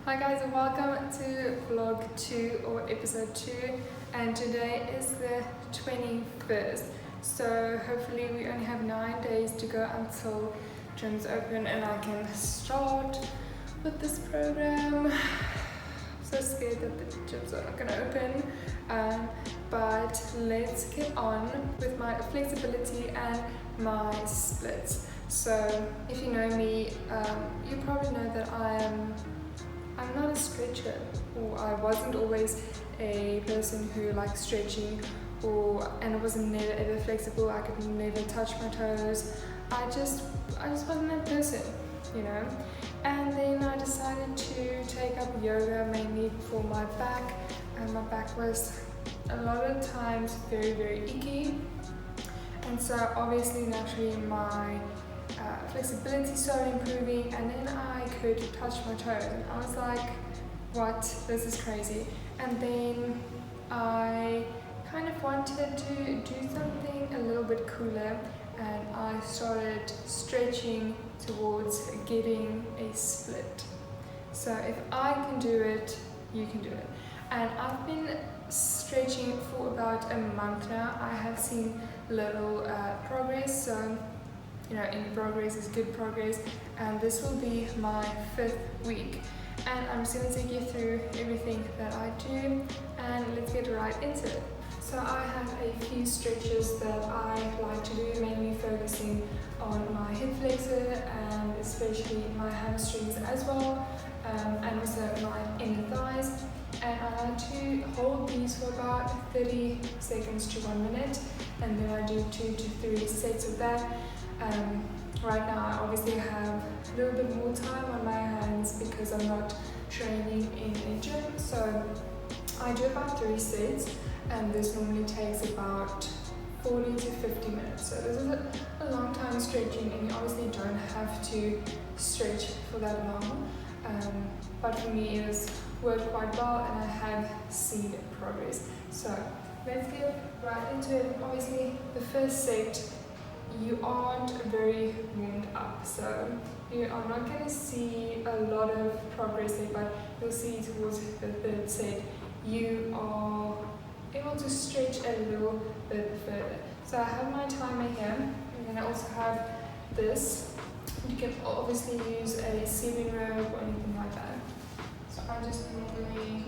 Hi guys, and welcome to vlog 2 or episode 2, and today is the 21st, so hopefully we only have 9 days to go until gyms open and I can start with this program. So scared that the gyms are not going to open, but let's get on with my flexibility and my splits. So if you know me, you probably know that I'm not a stretcher, or I wasn't always a person who liked stretching, and I wasn't never ever flexible. I could never touch my toes. I just wasn't that person, you know. And then I decided to take up yoga mainly for my back, and my back was a lot of times very icky, and so obviously naturally my flexibility started improving, and then I could touch my toes, and I was like, what, this is crazy. And then I kind of wanted to do something a little bit cooler, and I started stretching towards getting a split. So if I can do it, you can do it. And I've been stretching for about a month now. I have seen little progress, so you know, any progress is good progress, and this will be my 5th week, and I'm just going to take you through everything that I do, and let's get right into it. So I have a few stretches that I like to do, mainly focusing on my hip flexor and especially my hamstrings as well, and also my inner thighs, and I like to hold these for about 30 seconds to 1 minute, and then I do 2 to 3 sets of that. Right now I obviously have a little bit more time on my hands because I'm not training in a gym, so I do about 3 sets, and this normally takes about 40 to 50 minutes. So this is a long time stretching, and you obviously don't have to stretch for that long, but for me it has worked quite well, and I have seen progress. So let's get right into it. Obviously the first set, you aren't very warmed up, so you are not going to see a lot of progress there, but you'll see towards the 3rd set you are able to stretch a little bit further. So I have my timer here, and then I also have this. You can obviously use a ceiling rope or anything like that. So I just normally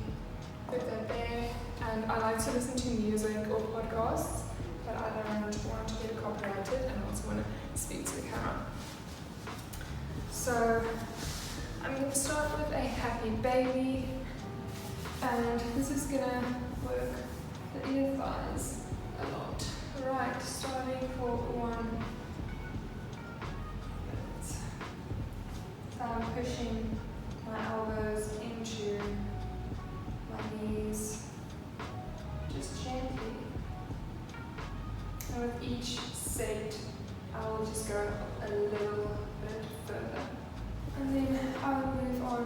put that there, and I like to listen to music or podcasts, but I don't want to get copyrighted, and I also want to speak to the camera. So I'm going to start with a happy baby, and this is going to work the inner thighs a lot. Right, starting for 1 minute. So I'm pushing my elbows into my knees, just gently. And with each set, I will just go a little bit further. And then I'll move on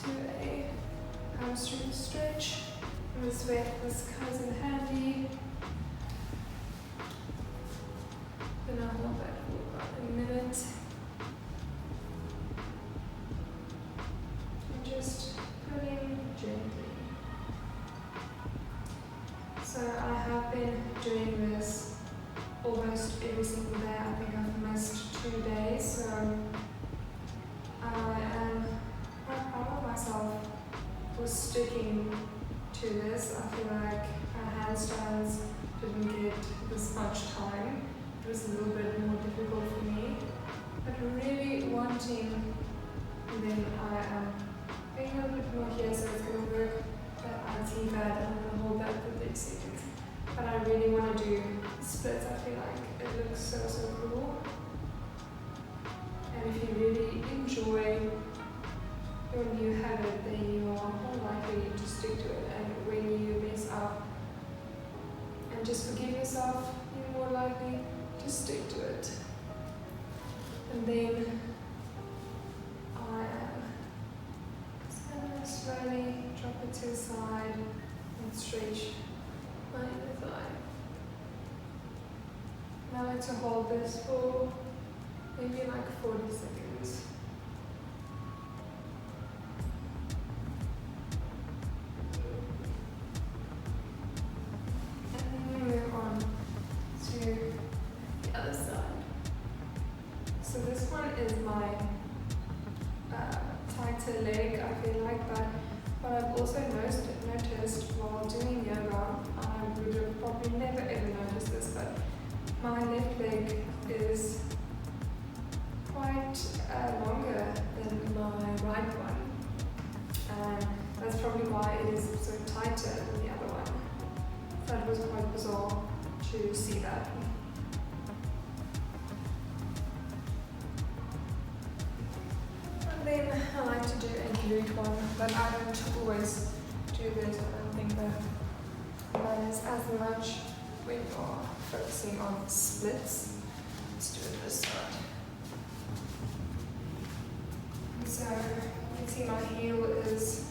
to a hamstring stretch. And this way, this comes in handy. Then I'll hold that for about a minute. And just pulling gently. So I have been doing this almost every single day. I think I've missed 2 days, so I am quite proud of myself for sticking to this. I feel like handstands didn't get this much time. It was a little bit more difficult for me, but really wanting, then I am getting a little bit more here, so it's going to work that IT pad, and I'm going to hold that for 30 seconds. But I really want to do splits. I feel like it looks so cool, and if you really enjoy when you have it, then you are more likely to stick to it, and when you mess up and just forgive yourself, you're more likely to stick to it. And then I am just going to slowly drop it to the side and stretch my inner thigh. Now I like to hold this for maybe like 40 seconds. probably why it is so tighter than the other one. That was quite bizarre to see that. And then I like to do a glute one, but I don't always do this. I don't think that matters as much when you're focusing on splits. Let's do it this side. So you can see my heel is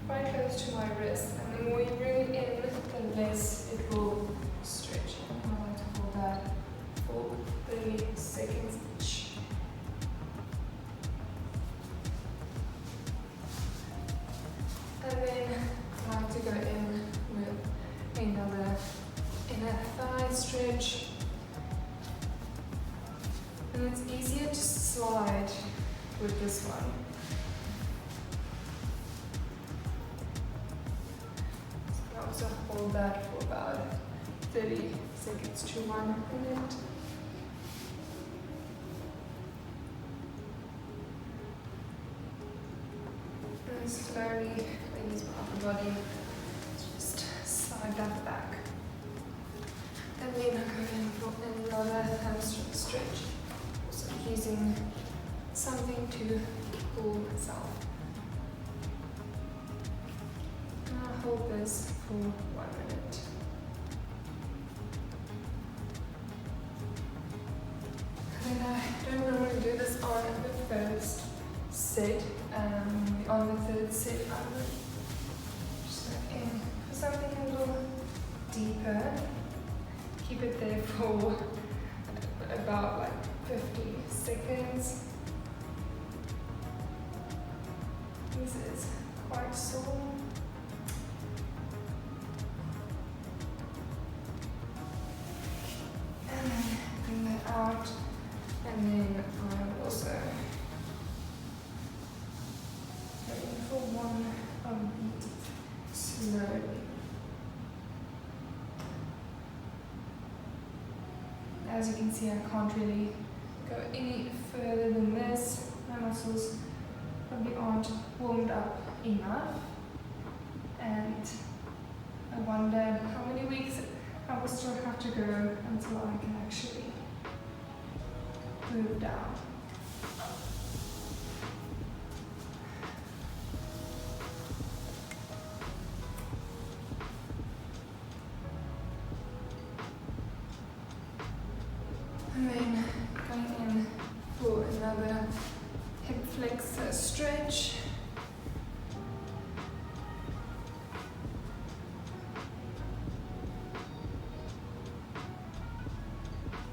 quite close to my wrist, and the more you bring it in, the less it will stretch. I like to hold that for 30 seconds each. And then I like to go in with another inner thigh stretch. And it's easier to slide with this one. So I also hold that for about 30 seconds to 1 minute. And slowly I use my upper body to just slide that back. And then I go in for another hamstring stretch. So using something to pull myself. And I'll hold this for 1 minute. And then I don't normally do this on the first set. On the third set, I would just go in for something a little deeper. Keep it there for about like 50 seconds. This is quite sore. And then bring that out. And then I will also go in for one beat slowly. As you can see, I can't really go any further than this. My muscles probably aren't warmed up enough, and I wonder how many weeks I will still have to go until I can actually move down. And then going in for another hip flexor stretch.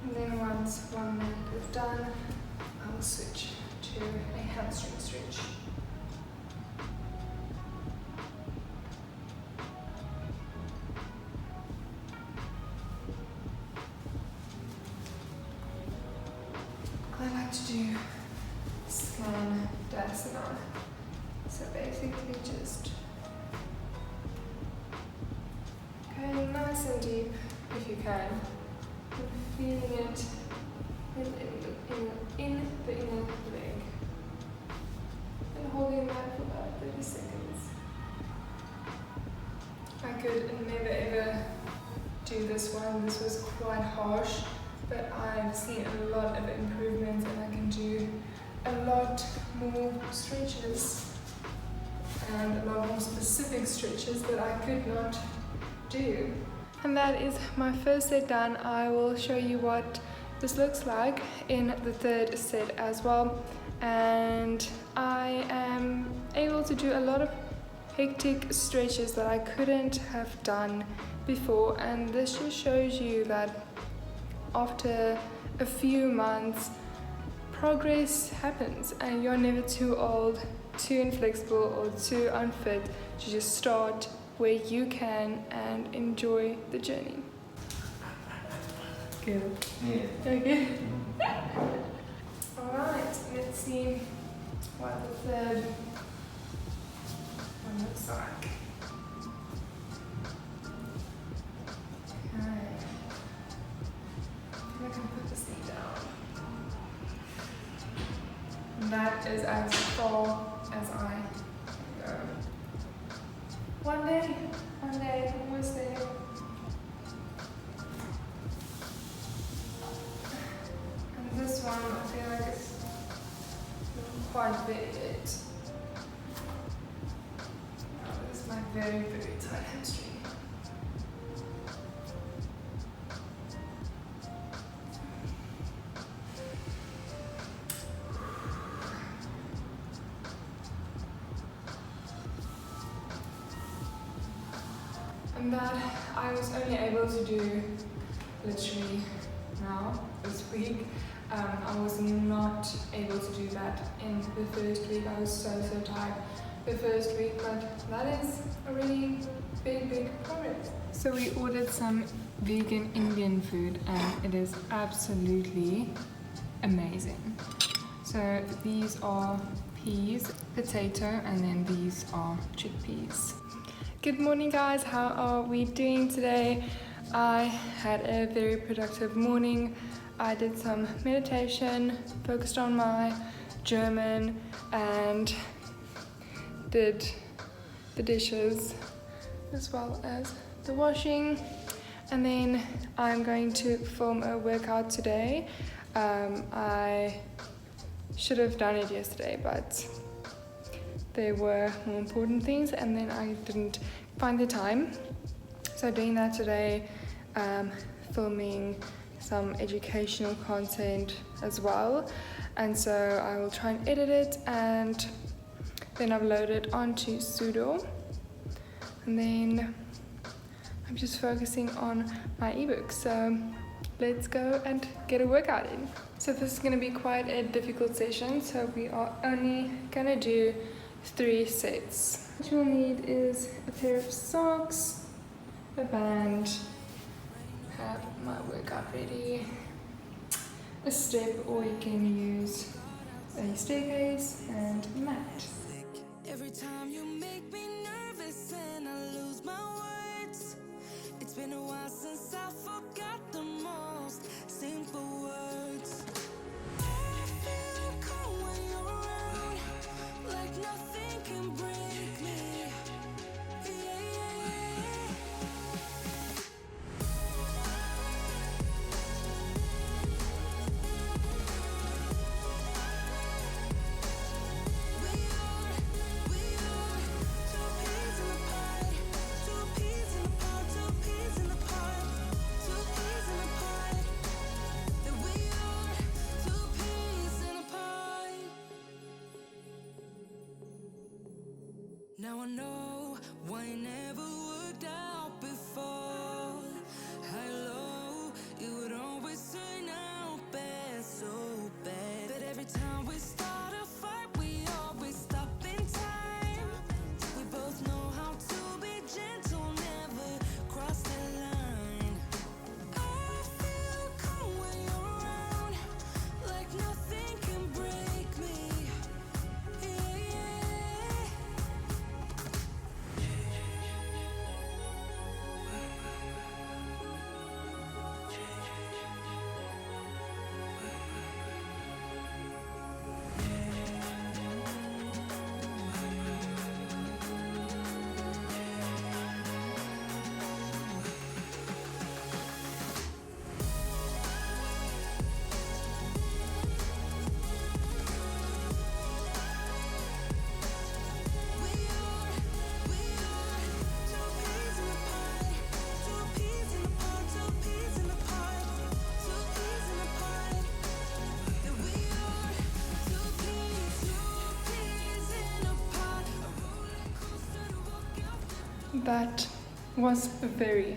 And then once 1 minute is done, I will switch to a hamstring stretch. I like to do Skandasana. So basically just going nice and deep if you can, and feeling it in the inner leg. And holding that for about 30 seconds. I could never ever do this one. This was quite harsh. But I've seen a lot of improvements, and I can do a lot more stretches and a lot more specific stretches that I could not do. And that is my first set done. I will show you what this looks like in the third set as well. And I am able to do a lot of hectic stretches that I couldn't have done before, and this just shows you that after a few months, progress happens, and you're never too old, too inflexible, or too unfit to just start where you can and enjoy the journey. Good. Yeah. Okay. Alright, let's see what the third one looks like. Okay. I can put this knee down. And that is as far as I go. One day, almost there. And this one, I feel like it's quite big yet. Oh, this is my very, very tight hamstring. And that I was only able to do literally now, this week. I was not able to do that in the first week. I was so tired the first week, but that is a really big progress. So we ordered some vegan Indian food and it is absolutely amazing. So these are peas, potato, and then these are chickpeas. Good morning guys, how are we doing today? I had a very productive morning. I did some meditation, focused on my German, and did the dishes as well as the washing. And then I'm going to film a workout today. I should have done it yesterday, but there were more important things and then I didn't find the time. So doing that today, filming some educational content as well. And so I will try and edit it and then upload it onto Sudo. And then I'm just focusing on my ebook. So let's go and get a workout in. So this is gonna be quite a difficult session. So we are only gonna do 3 sets. What you'll need is a pair of socks, a band, have my workout ready, a step, or you can use a staircase and a mat. Every time you make me nervous and I lose my words. It's been a while since I forgot the most simple words. I feel cold when you're around, like nothing can break me. Now I know why it never worked out before. High low, it would always turn out bad, so bad. But every time we start a fight, we always stop in time. We both know how to be gentle, never cross the line. I feel cold when you're around, like nothing can break me. That was very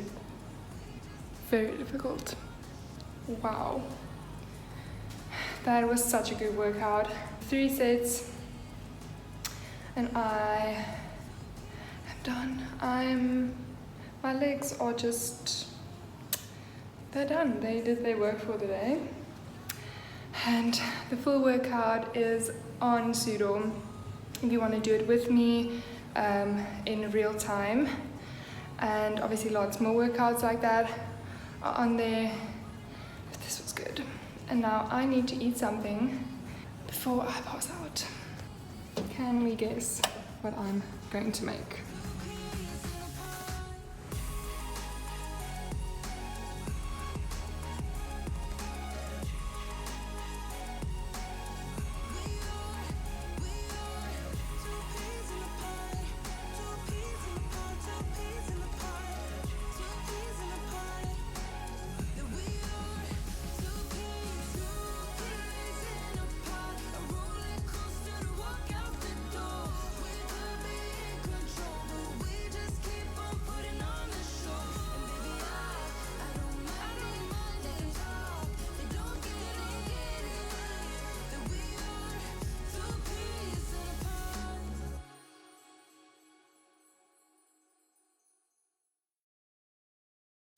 difficult. Wow. That was such a good workout. 3 sets and I am done. My legs are just, they're done. They did their work for the day. And the full workout is on Sudo if you want to do it with me in real time. And obviously lots more workouts like that are on there. But this was good. And now I need to eat something before I pass out. Can we guess what I'm going to make?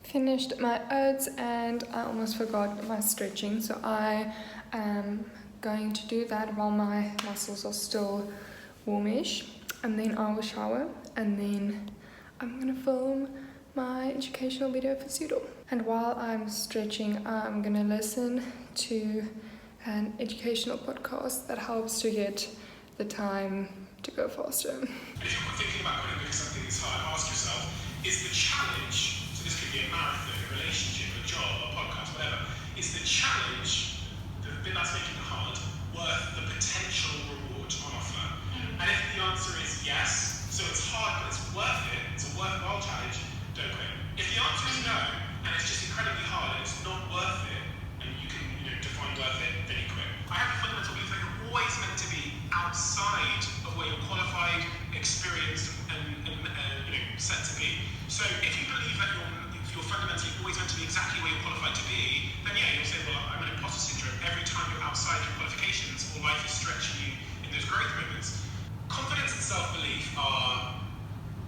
Finished my oats and I almost forgot my stretching, so I am going to do that while my muscles are still warmish, and then I will shower, and then I'm gonna film my educational video for Pseudo. And while I'm stretching, I'm gonna listen to an educational podcast that helps to get the time to go faster. If you're thinking about going to do something that's hard, ask yourself, is the challenge, so this could be a marathon, a relationship, a job, a podcast, whatever, is the challenge, the bit that's making it hard, worth the potential reward on offer? And if the answer is yes, so it's hard but it's worth it, it's a worthwhile challenge, don't quit. If the answer is no, and it's just incredibly hard and it's not worth it, and you can define worth it, then you quit. I have a fundamental belief that you're always meant to be outside of where you're qualified, experienced, and set to be. So if you believe that you're fundamentally always meant to be exactly where you're qualified to be, then yeah, you'll say, well, I'm an imposter syndrome every time you're outside your qualifications, or life is stretching you in those growth moments. Confidence and self-belief are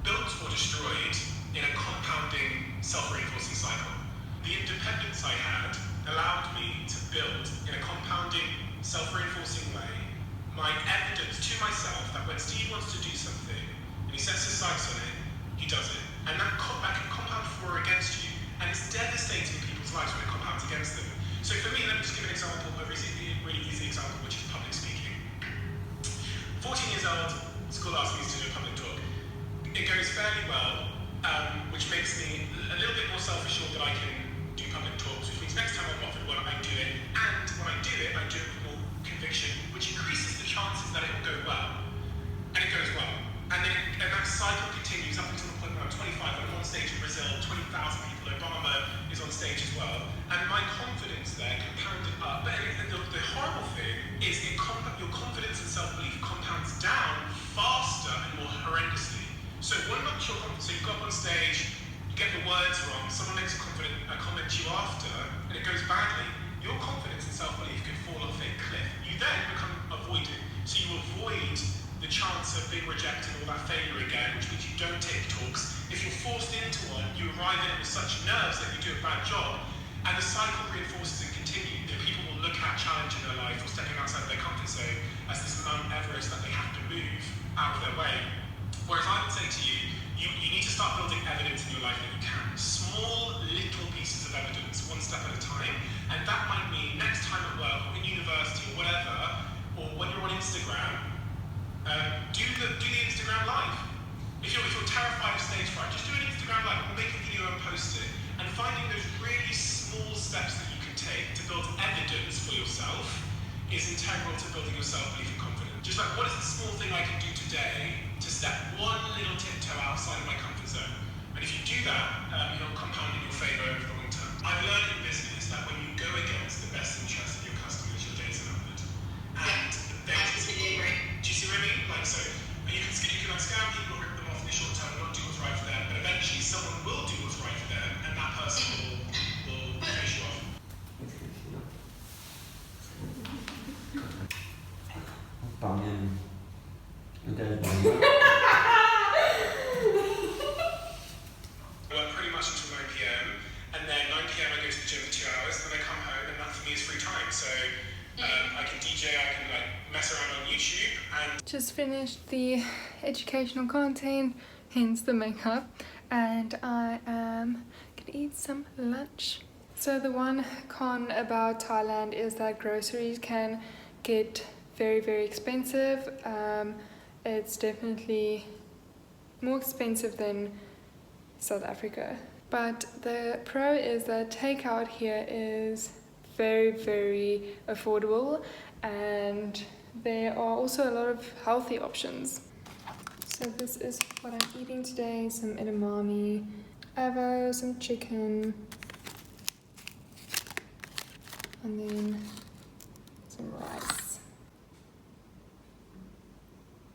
built or destroyed in a compounding, self-reinforcing cycle. The independence I had allowed me to build in a compounding, self-reinforcing way my evidence to myself that when Steve wants to do something and he sets his sights on it, he does it. And that can compound for or against you, and it's devastating in people's lives when it compounds against them. So for me, let me just give an example, a really easy example, which is public speaking. 14 years old, school asked me to do a public talk. It goes fairly well, which makes me a little bit more self-assured that I can do public talks, which means next time I'm offered one, I do it, and when I do it with more conviction, which increases the chances that it will go well. And it goes well. And then that cycle continues up until the point where I'm 25, I'm on stage in Brazil, 20,000 people, Obama is on stage as well. And my confidence there compounded up. But the horrible thing is your confidence and self-belief compounds down faster and more horrendously. So one notch your confidence, so you go up on stage, you get the words wrong, someone makes a comment to you after, and it goes badly, your confidence and self-belief can fall off a cliff. You then become avoidant. So you avoid the chance of being rejected or that failure again, which means you don't take talks. If you're forced into one, you arrive in it with such nerves that you do a bad job, and the cycle reinforces and continues. People will look at challenge in their life or stepping outside of their comfort zone as this Mount Everest that they have to move out of their way. Whereas I would say to you, you need to start building evidence in your life that you can. Small, little pieces of evidence, one step at a time, and that might mean next time at work or in university or whatever, or when you're on Instagram, do the Instagram live. If you're terrified of stage fright, just do an Instagram live, or make a video and post it. And finding those really small steps that you can take to build evidence for yourself is integral to building your self-belief and confidence. Just like, what is the small thing I can do today to step one little tiptoe outside of my comfort zone? And if you do that, you'll compound in your favor over the long term. I've learned in business that when you go against the best interests of your customers, your days are numbered. And do you see what I mean? Like, so you can scam people, rip them off in the short term and not do what's right for them, but eventually someone will do what's right for them, and that person will finish you off. I work pretty much until 9 p.m, and then 9 p.m. I go to the gym for 2 hours, then I come home, and that for me is free time. So I can DJ, I can mess around on YouTube, and Just finished the educational content, hence the makeup, and I am gonna eat some lunch. So the one con about Thailand is that groceries can get very, very expensive. It's definitely more expensive than South Africa. But the pro is that takeout here is very, very affordable, and there are also a lot of healthy options. So this is what I'm eating today: some edamame, avo, some chicken, and then some rice.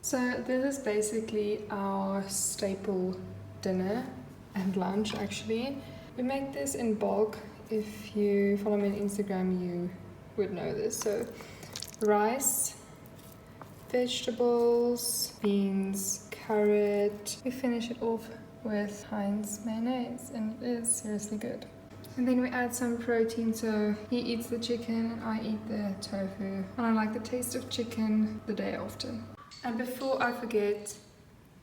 So this is basically our staple dinner and lunch actually. We make this in bulk. If you follow me on Instagram, you would know this. So rice, vegetables, beans, carrot. We finish it off with Heinz mayonnaise, and it is seriously good. And then we add some protein, so he eats the chicken and I eat the tofu. And I like the taste of chicken the day after. And before I forget,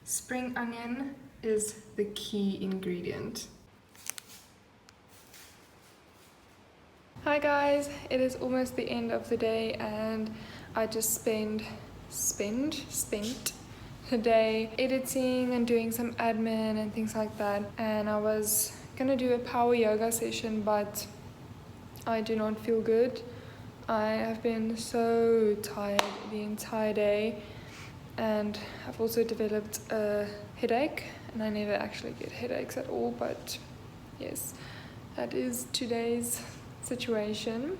spring onion is the key ingredient. Hi guys, it is almost the end of the day and I just spent the day editing and doing some admin and things like that, and I was gonna do a power yoga session, but I do not feel good. I have been so tired the entire day, and I've also developed a headache, and I never actually get headaches at all, but yes, that is today's situation.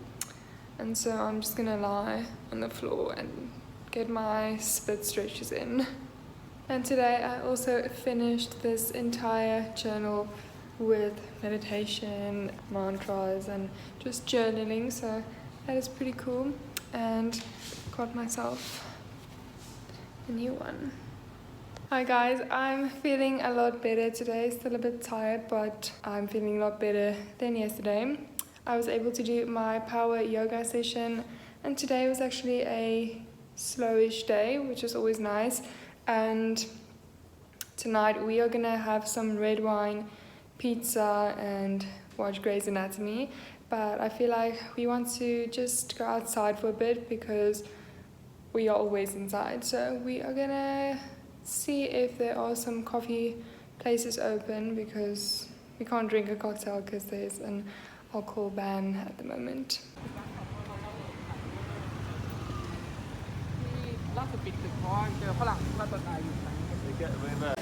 And so I'm just gonna lie on the floor and get my split stretches in. And today I also finished this entire journal with meditation, mantras and just journaling, so that is pretty cool, and got myself a new one. Hi guys, I'm feeling a lot better today, still a bit tired, but I'm feeling a lot better than yesterday. I was able to do my power yoga session, and today was actually a slowish day, which is always nice. And tonight we are gonna have some red wine, pizza and watch Grey's Anatomy, but I feel like we want to just go outside for a bit because we are always inside. So we are gonna see if there are some coffee places open, because we can't drink a cocktail because there's an alcohol ban at the moment. ล่าสุดปิดตึกเพราะเจอฝรั่งที่ว่าตัวตายอยู่ชั้นเยอะเลยแบบ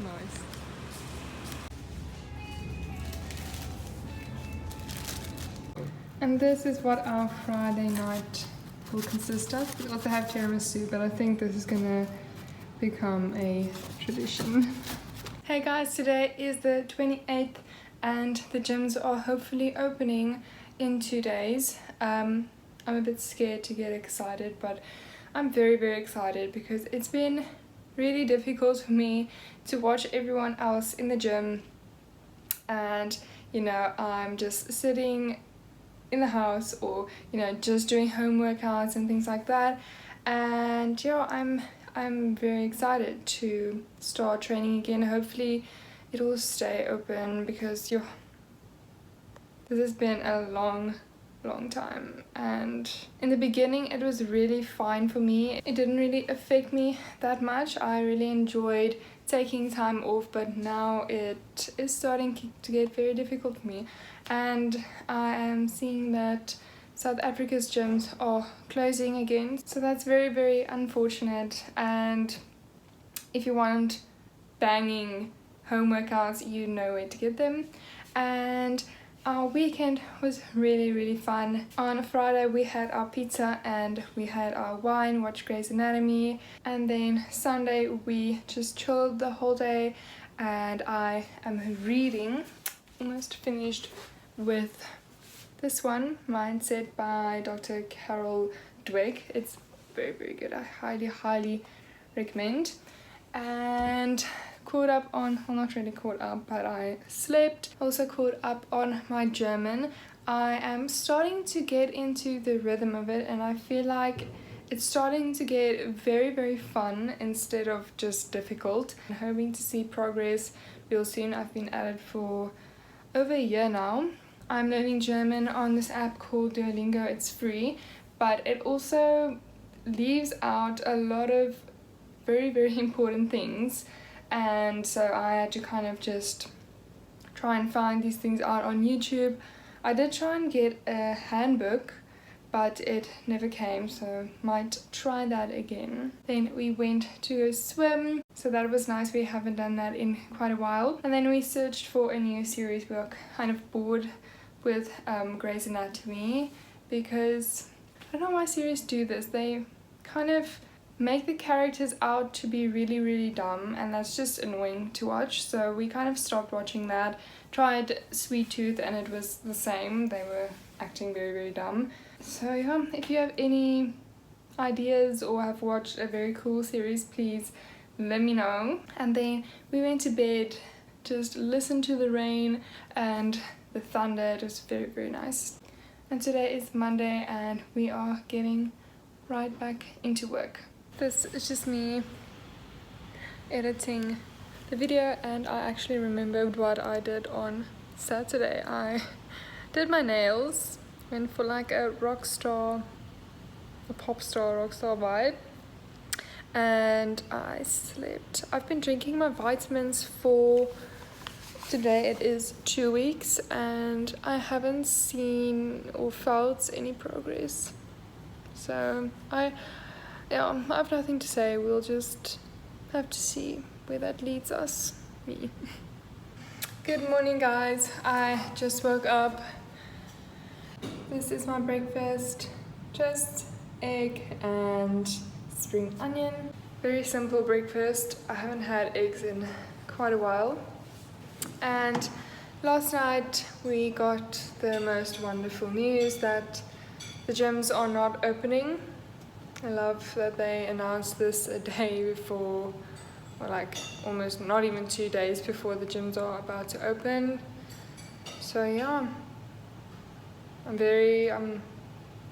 Nice. And this is what our Friday night will consist of. We also have tiramisu, but I think this is gonna become a tradition. Hey guys, today is the 28th and the gyms are hopefully opening in 2 days. I'm a bit scared to get excited, but I'm very excited because it's been really difficult for me to watch everyone else in the gym, and you know, I'm just sitting in the house or just doing home workouts and things like that. And yeah, I'm very excited to start training again. Hopefully it will stay open because this has been a long time, and in the beginning it was really fine for me. It didn't really affect me that much. I really enjoyed taking time off, but now it is starting to get very difficult for me, and I am seeing that South Africa's gyms are closing again, so that's very unfortunate. And if you want banging home workouts, you know where to get them. And our weekend was really fun. On Friday we had our pizza and we had our wine, watched Grey's Anatomy, and then Sunday we just chilled the whole day, and I am reading. Almost finished with this one, Mindset by Dr. Carol Dweck. It's very good. I highly recommend. And caught up on, well, not really caught up, but I slept. Also caught up on my German. I am starting to get into the rhythm of it, and I feel like it's starting to get very fun instead of just difficult. I'm hoping to see progress real soon. I've been at it for over a year now. I'm learning German on this app called Duolingo. It's free, but it also leaves out a lot of very important things, and so I had to kind of just try and find these things out on YouTube. I did try and get a handbook, but it never came, so might try that again. Then we went to go swim, so that was nice. We haven't done that in quite a while. And then we searched for a new series. We were kind of bored with Grey's Anatomy, because I don't know why series do this. They kind of make the characters out to be really, really dumb, and that's just annoying to watch. So we kind of stopped watching that. Tried Sweet Tooth and it was the same. They were acting very, very dumb. So yeah, if you have any ideas or have watched a very cool series, please let me know. And then we went to bed, just listened to the rain and the thunder. It was very, very nice. And today is Monday and we are getting right back into work. This is just me editing the video, and I actually remembered what I did on Saturday. I did my nails, went for like a pop star rock star vibe, and I slept. I've been drinking my vitamins for today. It is 2 weeks and I haven't seen or felt any progress. So I have nothing to say. We'll just have to see where that leads us. Me. Good morning, guys. I just woke up. This is my breakfast. Just egg and spring onion. Very simple breakfast. I haven't had eggs in quite a while. And last night we got the most wonderful news that the gyms are not opening. I love that they announced this a day before, or like almost not even 2 days before the gyms are about to open. So yeah,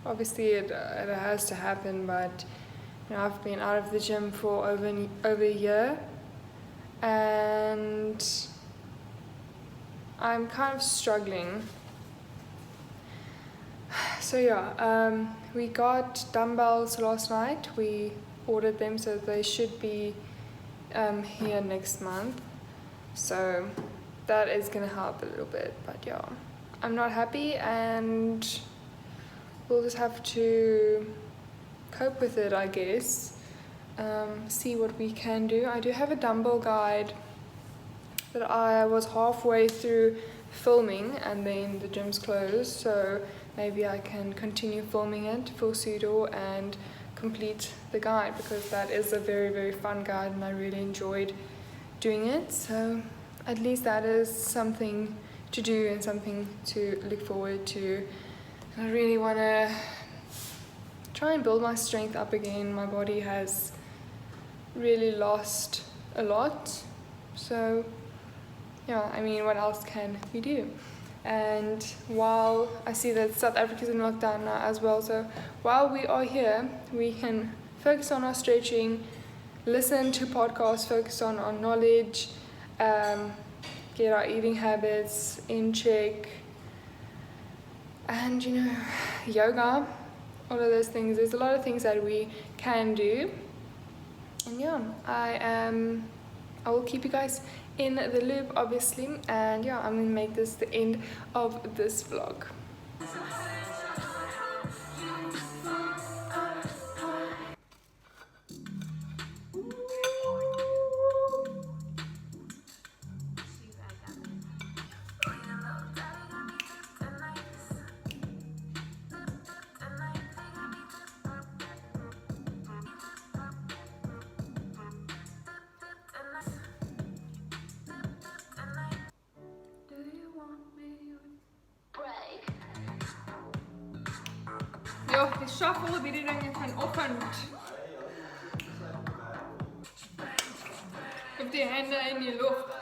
obviously it has to happen, but you know, I've been out of the gym for over a year and I'm kind of struggling. So yeah, we got dumbbells last night. We ordered them, so they should be here next month. So that is gonna help a little bit, but yeah, I'm not happy and we'll just have to cope with it, I guess. See what we can do. I do have a dumbbell guide that I was halfway through filming and then the gym's closed, so maybe I can continue filming it for pseudo and complete the guide, because that is a very, very fun guide and I really enjoyed doing it. So at least that is something to do and something to look forward to. I really want to try and build my strength up again. My body has really lost a lot, so yeah, I mean, what else can we do? And while I see that South Africa's in lockdown now as well, so while we are here, we can focus on our stretching, listen to podcasts, focus on our knowledge, get our eating habits in check, and you know, yoga, all of those things. There's a lot of things that we can do, and yeah, I will keep you guys in the loop, obviously, and yeah, I'm gonna make this the end of this vlog. Ja, die shuffle wie die dan gaan oefenen. Op die handen in je lucht.